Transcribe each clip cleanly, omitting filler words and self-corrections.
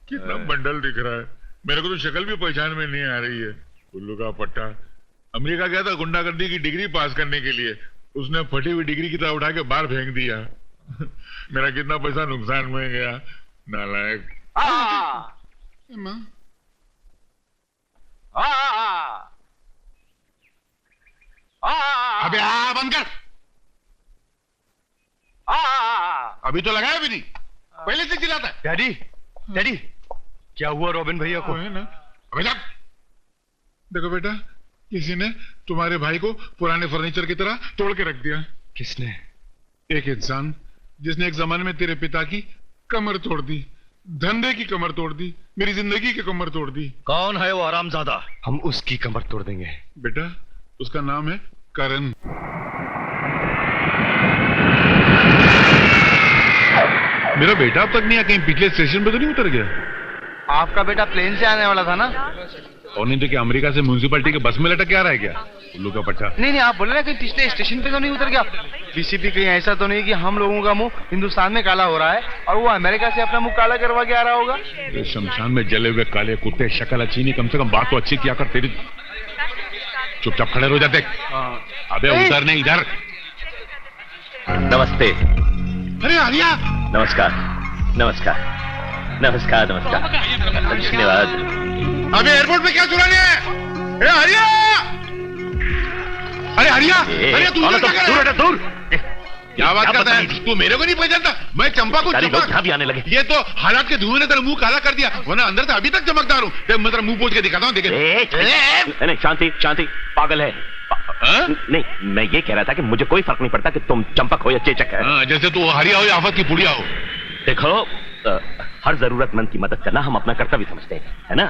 कितना बंडल दिख रहा है। मेरे को तो शक्ल भी पहचान में नहीं आ रही है। उल्लू का पट्टा अमेरिका गया था गुंडागर्दी की डिग्री पास करने के लिए, उसने फटी हुई डिग्री की तरह उठा के बाहर फेंक दिया। मेरा कितना पैसा नुकसान में गया, नालायक। अबे बंद कर। अभी तो लगाया भी नहीं, पहले से चिल्लाता है। डैडी, डैडी, क्या हुआ रॉबिन भैया को? है ना? अबे जा। देखो बेटा, किसी ने तुम्हारे भाई को पुराने फर्नीचर की तरह तोड़ के रख दिया। किसने? एक इंसान जिसने एक जमाने में तेरे पिता की कमर तोड़ दी, धंधे की कमर तोड़ दी, मेरी जिंदगी की कमर तोड़ दी। कौन है वो हरामजादा? हम उसकी कमर तोड़ देंगे। बेटा, उसका नाम है करण। मेरा बेटा अब तक नहीं आया, कहीं पिछले स्टेशन पे तो नहीं उतर गया? आपका बेटा प्लेन से आने वाला था ना? और नहीं तो क्या अमेरिका से म्यूनिसिपैलिटी के बस में लटक के आ रहा है क्या? उल्लू का पट्टा। नहीं, आप बोले ना कहीं पिछले स्टेशन पे तो नहीं उतर गया? किसी भी कहीं ऐसा तो नहीं कि हम लोगों का मुंह हिंदुस्तान में काला हो रहा है और वो अमेरिका से अपना मुंह काला करवा के आ रहा होगा? शमशान में जले हुए काले कुत्ते, शक्ल अच्छी नहीं, कम से कम बात तो अच्छी किया कर। तेरी चुपचाप खड़े हो जाते। अबे उधर नहीं, इधर। नमस्ते। अरे आर्या, नमस्कार नमस्कार नमस्कार नमस्कार, धन्यवाद। अबे एयरपोर्ट पे क्या चुराने है? ए आर्या! अरे आर्या, अरे तू इधर क्या कर रहा है? दूर। क्या बात करता है? तू मेरे को नहीं पहचानता? मैं चंपा को। यहाँ भी आने लगे। ये तो हालात के धुएं ने तेरा मुंह काला कर दिया, वरना अंदर से अभी तक चमकदार हूँ। मैं तेरा मुंह पोंछ के दिखाता हूँ, देखे। नहीं, शांति शांति, पागल है। नहीं, मैं ये कह रहा था कि मुझे कोई फर्क नहीं पड़ता कि तुम चंपक हो या चेचक है। जैसे तू हरिया हो या आफत की पुड़िया हो। देखो, हर जरूरतमंद की मदद करना हम अपना कर्तव्य समझते हैं, है ना?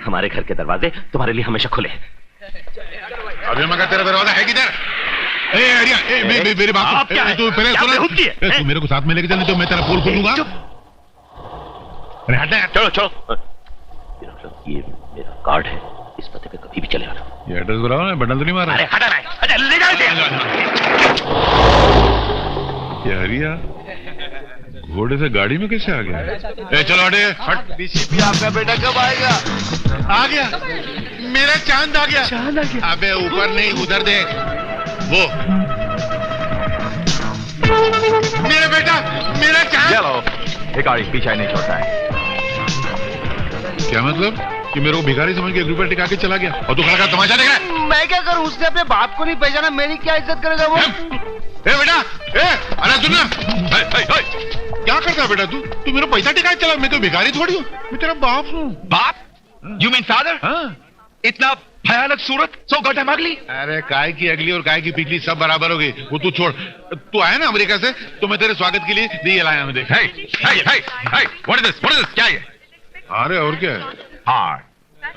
हमारे घर के दरवाजे तुम्हारे लिए हमेशा खुले हैं। अभी मगर तेरा दरवाजा है किधर? हरिया, मेरी बात तू पहले सुना। तू मेरे को साथ में लेके चल, नहीं तो मैं तेरा पोल खोलूंगा। अरे हटा। चलो। ये मेरा कार्ड है, इस पते पे कभी भी चले आना। ये एड्रेस बताओ ना, बंडल तो नहीं मारा? अरे हटा ना, ले जाओ। ये हरिया घोड़े से गाड़ी में कैसे आ गया? चलो हटे, हट। बीसीपी आपका बेटा कब आएगा? आ गया, मेरा चांद आ गया। अबे ऊपर नहीं, उधर देख। वो मेरा बेटा, मेरा चांद। चलो, भिखारी पीछा नहीं छोड़ता है। क्या मतलब कि मेरे को भिखारी समझ के 1 रुपया टिका के चला गया और तू खड़ा तमाशा देख रहा है? मैं क्या करूं? उसने अपने बाप को नहीं पहचाना, मेरी क्या इज्जत करेगा वो? बेटा, अरे सुनना। क्या करता है बेटा तू? मेरा पैसा टिका के चला। मैं तो भिखारी थोड़ी हूँ, मैं तेरा बाप हूँ। बाप? You mean father? हाँ। इतना भयानक सूरत, सो गड्ढा मागली। अरे काय की अगली और काय की पिछली सब बराबर हो गई। वो तू छोड़। तू आया ना अमेरिका से, तो मैं तेरे स्वागत के लिए दिए लाया हूँ। देख। What is this? क्या ये? अरे और क्या है? हाँ,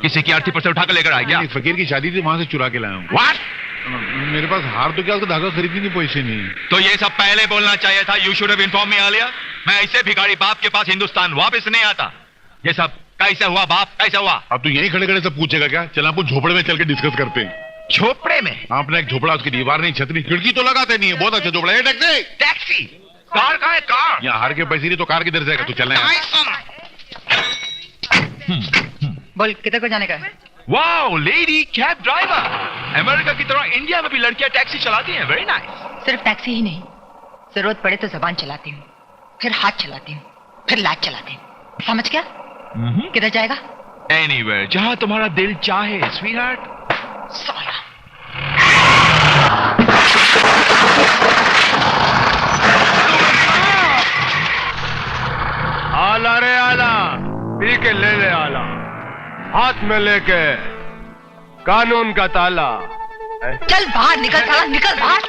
किसी की अर्थी पर से उठा कर लेकर आया क्या? फकीर की शादी थी, वहां से चुरा के लाया हूँ। What? मेरे पास हार तो क्या, उसका धागा खरीदने के पैसे नहीं। तो ये सब पहले बोलना चाहिए था। You should have inform me earlier. मैं ऐसे भिखारी बाप के पास हिंदुस्तान वापस नहीं आता। ये सब कैसे हुआ बाप, कैसे हुआ? अब तू यही खड़े खड़े सब पूछेगा क्या? चल आपको झोपड़े में चल के डिस्कस करते हैं। झोपड़े में? आपने एक झोपड़ा, उसकी दीवार नहीं, छत नहीं, खिड़की तो लगाते नहीं है। बहुत अच्छा झोपड़ा है। Taxi, taxi? कार कहाँ है? कार यहाँ हार के पैसे नहीं तो कार किधर जाएगा? तू चलना है। बोल, किधर को जाने का है? Wow, lady cab driver. America की तरह इंडिया में भी लड़कियां टैक्सी चलाती हैं। Very nice. सिर्फ टैक्सी ही नहीं, जरूरत पड़े तो जबान चलाती हूँ, फिर हाथ चलाती हूँ, फिर लात चलाती हूँ। समझ गया? किधर जाएगा? एनीवेयर, जहां तुम्हारा दिल चाहे, स्वीटहार्ट। साला। आला रे आला, पी के ले आला, हाथ में लेके कानून का ताला। चल बाहर निकल, साला निकल बाहर।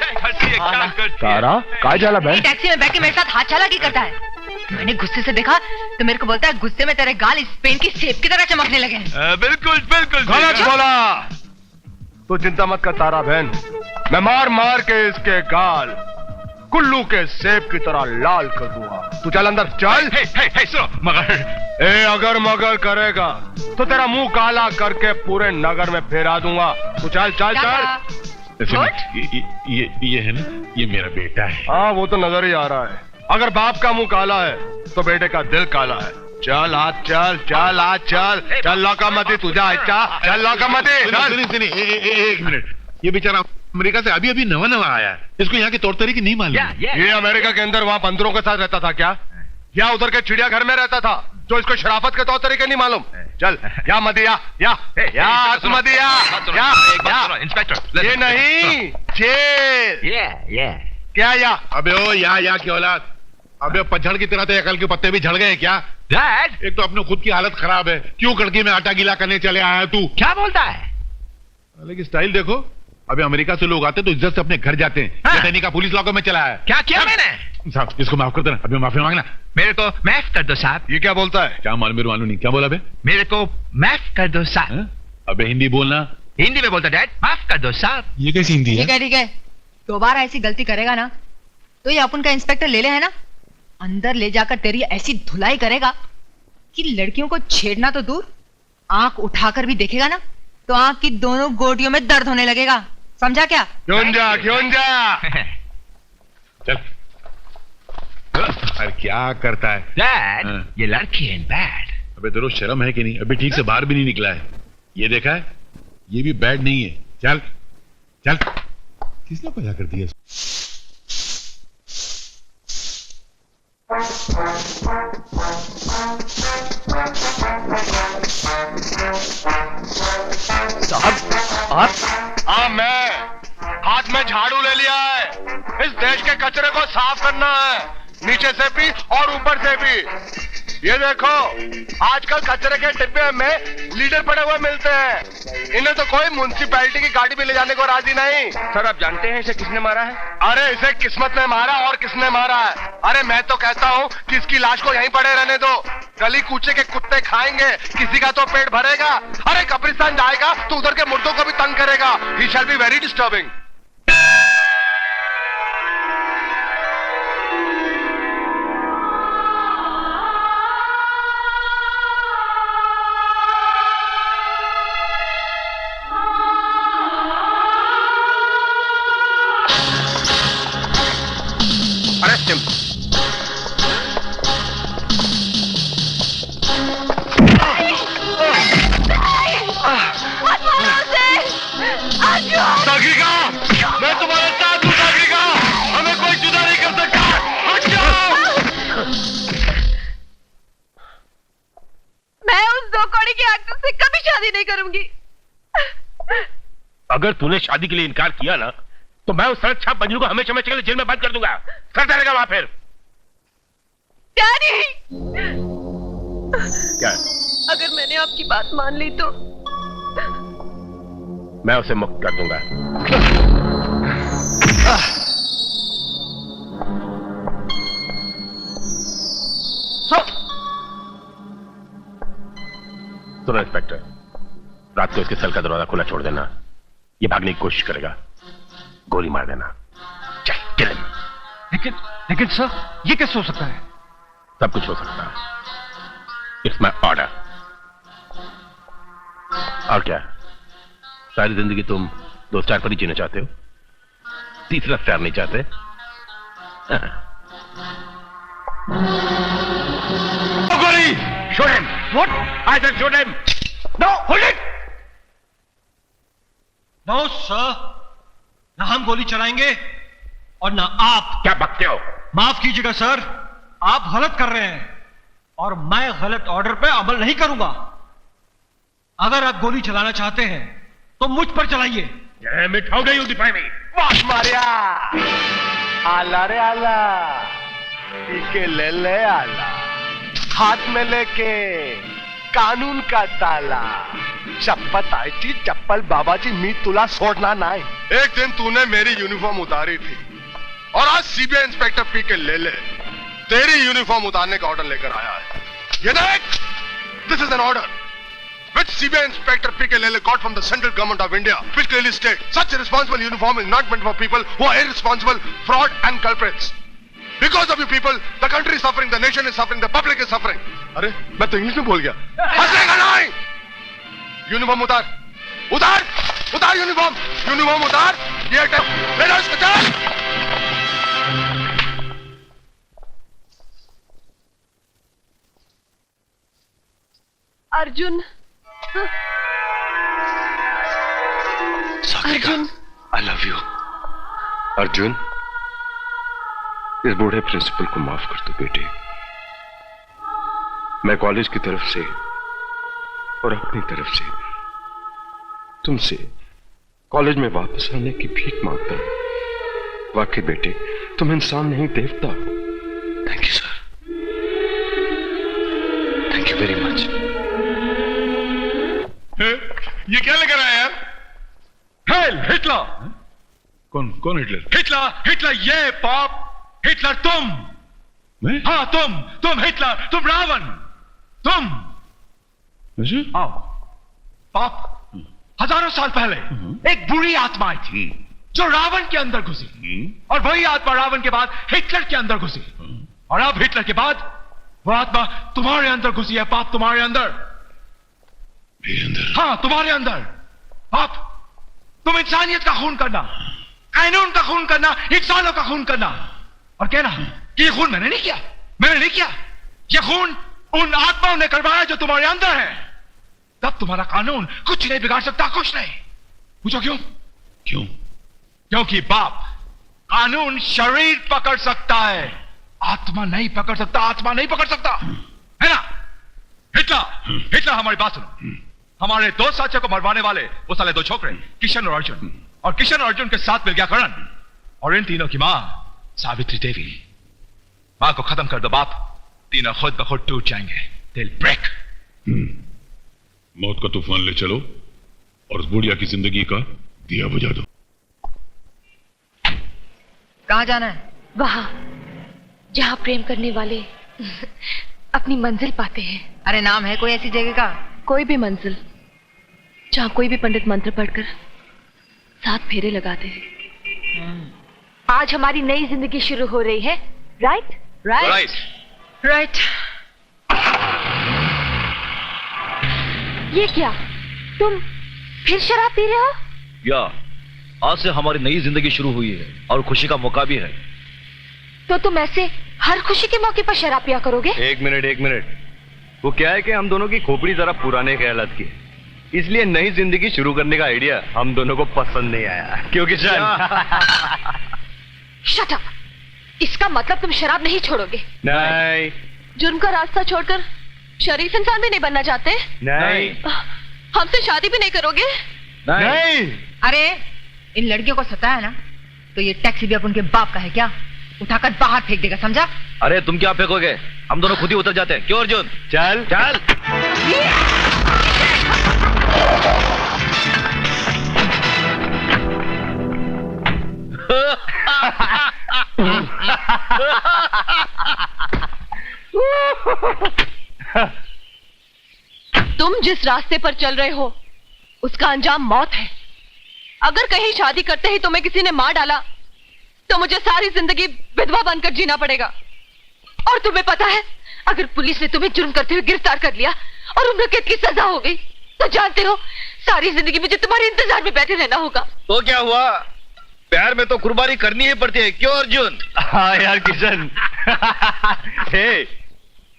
तारा कहाँ जाला बहन? टैक्सी में बैठ के मेरे साथ हाथ चालाकी करता है। मैंने गुस्से से देखा तो मेरे को बोलता है गुस्से में तेरे गाल स्पेन की सेब की तरह चमकने लगे हैं। बिल्कुल गलत बोला। तू चिंता मत कर तारा बहन, मैं मार मार के इसके गाल कुल्लू के सेब की तरह लाल कर दूंगा। तू चल अंदर चल। सुनो, मगर अगर मगर करेगा तो तेरा मुंह काला करके पूरे नगर में फेरा दूंगा। तू चल चल चल। ये है ना, ये मेरा बेटा है। हाँ वो तो नजर ही आ रहा है। अगर बाप का मुंह काला है तो बेटे का दिल काला है। चल आज चल, चल आज चल, चल लौका मती तुझा अच्छा, चल लौका मती। सुनिए एक मिनट, ये बेचारा अमेरिका से अभी नवा आया है, इसको यहाँ के तौर तरीके नहीं मालूम। ये अमेरिका के अंदर वहाँ बंदरों के साथ रहता था क्या, या उधर के चिड़ियाघर में रहता था जो इसको शराफत के तौर तरीके नहीं मालूम? चल या मती या मती या इंस्पेक्टर, ये नहीं जेल। क्या या? अबे ओ या की औलाद, अबे पछड़ की तरह तो अकल के पत्ते भी झड़ गए क्या? डैड, एक तो अपने खुद की हालत खराब है, क्यों कड़की में आटा गीला करने चले आया तू? क्या बोलता है? लेकिन स्टाइल देखो, अबे अमेरिका से लोग आते तो इज्जत से अपने घर जाते हैं। हाँ। सैनिक का पुलिस लॉकर में चला है। क्या किया मैंने? साहब इसको माफ कर देना, अभी माफी मांगना। मेरे को माफ कर दो साहब। ये क्या बोलता है? क्या मालूम, मेरे मालूम नहीं, क्या बोला बे? मेरे को माफ कर दो साहब। हाँ? अबे हिंदी बोलना। हिंदी में बोलता डैड, माफ कर दो साहब। ये कैसी हिंदी है? ठीक है, दोबारा ऐसी गलती करेगा ना तो ये अपन का इंस्पेक्टर ले है ना, अंदर ले जाकर तेरी ऐसी धुलाई करेगा कि लड़कियों को छेड़ना तो दूर, आंख उठाकर भी देखेगा ना तो आंख की दोनों गोटियों में दर्द होने लगेगा। समझा क्या? क्यों जा चल। अरे क्या करता है डैड, हाँ। ये लड़की है बैड। अबे तेरे को शर्म है कि नहीं? अभी ठीक से बाहर भी नहीं निकला है, ये देखा है, ये भी बैड नहीं है। चल चल, किसने पैदा कर दिया? साहब आप? हाँ मैं, हाथ में झाड़ू ले लिया है। इस देश के कचरे को साफ करना है, नीचे से भी और ऊपर से भी। ये देखो, आजकल कचरे के डिब्बे में लीडर पड़े हुए मिलते हैं, इन्हें तो कोई म्युनिसिपैलिटी की गाड़ी भी ले जाने को राजी नहीं। सर आप जानते हैं इसे किसने मारा है? अरे इसे किस्मत ने मारा और किसने मारा है? अरे मैं तो कहता हूँ कि इसकी लाश को यहीं पड़े रहने दो, गली कूचे के कुत्ते खाएंगे, किसी का तो पेट भरेगा। अरे कब्रिस्तान जाएगा तो उधर के मुर्दों को भी तंग करेगा। He shall be very disturbing. Arrest him. Sagarika, मैं तुम्हारे साथ हूँ सागरिका, हमें कोई जुदा नहीं कर सकता। हट जाओ। मैं उस दो कौड़ी के एक्टर से कभी शादी नहीं करूंगी। अगर तूने शादी के लिए इनकार किया ना तो मैं उस सड़क छाप बंजरू को हमेशा के लिए जेल में बंद कर दूंगा। करता रहेगा वहां फिर। डैडी, क्या? अगर मैंने आपकी बात मान ली तो मैं उसे मुक्त कर दूंगा। सुनो इंस्पेक्टर, रात को इसके सेल का दरवाजा खुला छोड़ देना, ये भागने की कोशिश करेगा, गोली मार देना। चल किल हिम। लेकिन सर ये कैसे हो सकता है? सब कुछ हो सकता है, इट्स माई ऑर्डर। और क्या, सारी जिंदगी तुम 2 स्टार पर ही जीना चाहते हो, 3रा स्टार नहीं चाहते? गोली! Shoot him! What? I said shoot him! No! Hold it! No sir, ना हम गोली चलाएंगे और ना आप। क्या बकते हो? माफ कीजिएगा सर, आप गलत कर रहे हैं और मैं गलत ऑर्डर पे अमल नहीं करूंगा। अगर आप गोली चलाना चाहते हैं तो मुझ पर चलाइए। How dare you defy me? वाह मारिया, आला रे आला, पीके ले आला, हाथ में लेके कानून का ताला, शपथ आई थी चप्पल बाबाजी, मी तुला सोडना नहीं। एक दिन तूने मेरी यूनिफॉर्म उतारी थी और आज सीबीआई इंस्पेक्टर पीके ले तेरी यूनिफॉर्म उतारने का ऑर्डर लेकर आया है। ये देख, this is an order which CBI Inspector P.K. Lele got from the central government of India, which clearly states such a responsible uniform is not meant for people who are irresponsible, fraud and culprits. Because of you people, the country is suffering, the nation is suffering, the public is suffering. अरे मैं तो English में बोल गया। हंसेगा नहीं। Uniform उतार, उतार, उतार यूनिफॉर्म, यूनिफॉर्म उतार। ये ले लो इसको, चल। Arjun, Arjun, I love you. Arjun, इस बूढ़े प्रिंसिपल को माफ कर दो बेटे। मैं कॉलेज की तरफ से और अपनी तरफ से तुमसे कॉलेज में वापस आने की भीख मांगता हूं। वाकई बेटे, तुम इंसान नहीं देवता। Thank you sir, thank you very much. ये क्या लेकर आया यार? Hello Hitler. कौन हिटलर? हिटलर ये पाप, हिटलर तुम। मैं? हाँ तुम हिटलर, तुम रावण, तुम। आओ पाप। हजारों साल पहले एक बुरी आत्मा आई थी जो रावण के अंदर घुसी, और वही आत्मा रावण के बाद हिटलर के अंदर घुसी, और अब हिटलर के बाद वो आत्मा तुम्हारे अंदर घुसी है पाप, तुम्हारे अंदर। मेरे अंदर? हाँ तुम्हारे अंदर। पाप, तुम इंसानियत का खून करना, कानून का खून करना, इंसानों का खून करना, और कहना कि ये खून मैंने नहीं किया, ये खून उन आत्माओं ने करवाया जो तुम्हारे अंदर है। तब तुम्हारा कानून कुछ नहीं बिगाड़ सकता, कुछ नहीं। पूछो क्यों? क्योंकि बाप, कानून शरीर पकड़ सकता है, आत्मा नहीं पकड़ सकता, है ना? हिटलर हमारी बात सुनो। हमारे दो साथियों को मरवाने वाले वो साले दो छोकरे, किशन और अर्जुन, और किशन और अर्जुन के साथ मिल गया करण, और इन तीनों की मां सावित्री देवी। मां को खत्म कर दो बाप, तीनों खुद ब खुद टूट जाएंगे। They'll break। मौत का तूफान ले चलो और उस बुढ़िया की जिंदगी का दिया बुझा दो। कहाँ जाना है? वहां जहां प्रेम करने वाले अपनी मंजिल पाते हैं। अरे नाम है कोई ऐसी जगह का? कोई भी मंजिल जहां कोई भी पंडित मंत्र पढ़कर 7 फेरे लगाते हैं। आज हमारी नई जिंदगी शुरू हो रही है। राइट? राइट। ये क्या, तुम फिर शराब पी रहे हो? या आज से हमारी नई जिंदगी शुरू हुई है और खुशी का मौका भी है। तो तुम ऐसे हर खुशी के मौके पर शराब पिया करोगे? एक मिनट। वो क्या है कि हम दोनों की खोपड़ी जरा पुराने ख्यालात की है, इसलिए नई जिंदगी शुरू करने का आइडिया हम दोनों को पसंद नहीं आया। क्योंकि शट अप। इसका मतलब तुम शराब नहीं छोड़ोगे? नहीं। जुर्म का रास्ता छोड़कर शरीफ इंसान भी नहीं बनना चाहते? नहीं। हमसे शादी भी नहीं करोगे? नहीं। अरे इन लड़कियों को सताया ना, तो ये टैक्सी भी अब उनके बाप का है क्या? उठाकर बाहर फेंक देगा, समझा? अरे तुम क्या फेंकोगे, हम दोनों खुद ही उतर जाते हैं। क्यों अर्जुन? चल। तुम जिस रास्ते पर चल रहे हो उसका अंजाम मौत है। अगर कहीं शादी करते ही तुम्हें किसी ने मार डाला तो मुझे सारी जिंदगी विधवा बनकर जीना पड़ेगा। और तुम्हें पता है, अगर पुलिस ने तुम्हें जुर्म करते हुए गिरफ्तार कर लिया और उम्र कैद की सजा हो गई तो जानते हो सारी जिंदगी मुझे तुम्हारे इंतजार में बैठे रहना होगा। तो क्या हुआ, प्यार में तो कुर्बानी करनी ही पड़ती है। क्यों अर्जुन? हाँ यार किशन। हे,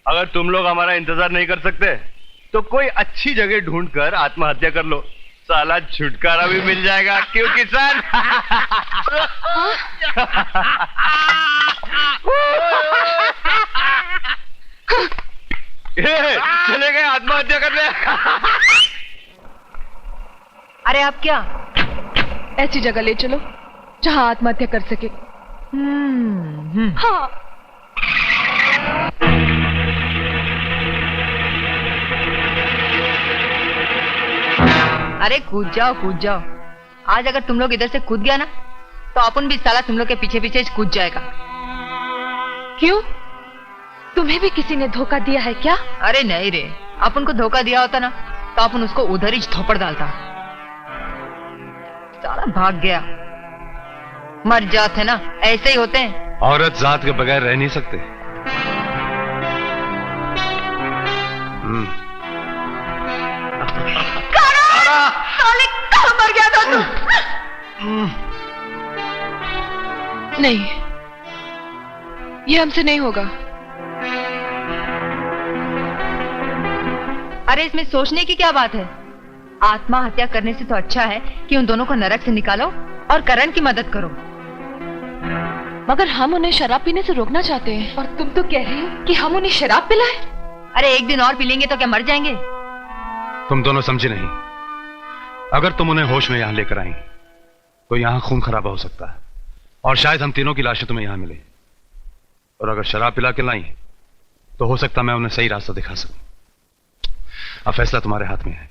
अगर तुम लोग हमारा इंतजार नहीं कर सकते तो कोई अच्छी जगह ढूंढकर आत्महत्या कर लो, साला छुटकारा भी मिल जाएगा। क्यों किसान? चले गए आत्महत्या करने। अरे आप क्या? ऐसी जगह ले चलो जहां आत्महत्या कर सके। हाँ। अरे कूद जाओ। आज अगर तुम लोग इधर से कूद गया ना तो अपन भी साला तुम लोग के पीछे पीछे कूद जाएगा। क्यों, तुम्हें भी किसी ने धोखा दिया है क्या? अरे नहीं रे, अपन को धोखा दिया होता ना तो अपन उसको उधर ही थोपड़ डालता। साला भाग गया। मर जाते ना, ऐसे ही होते हैं। औरत जात के बगैर रह नहीं सकते। साले कहाँ मर गया था तू? नहीं, ये हमसे नहीं होगा। अरे इसमें सोचने की क्या बात है? आत्महत्या करने से तो अच्छा है कि उन दोनों को नरक से निकालो और करण की मदद करो। मगर हम उन्हें शराब पीने से रोकना चाहते हैं। और तुम तो कह रही हो कि हम उन्हें शराब पिलाएं? अरे एक दिन और पी लेंगे तो क्या मर जाएंगे? तुम दोनों समझे नहीं। अगर तुम उन्हें होश में यहां लेकर आई तो यहां खून खराबा हो सकता है और शायद हम तीनों की लाशें तुम्हें यहां मिले। और अगर शराब पिला के लाई तो हो सकता मैं उन्हें सही रास्ता दिखा सकूं। अब फैसला तुम्हारे हाथ में है।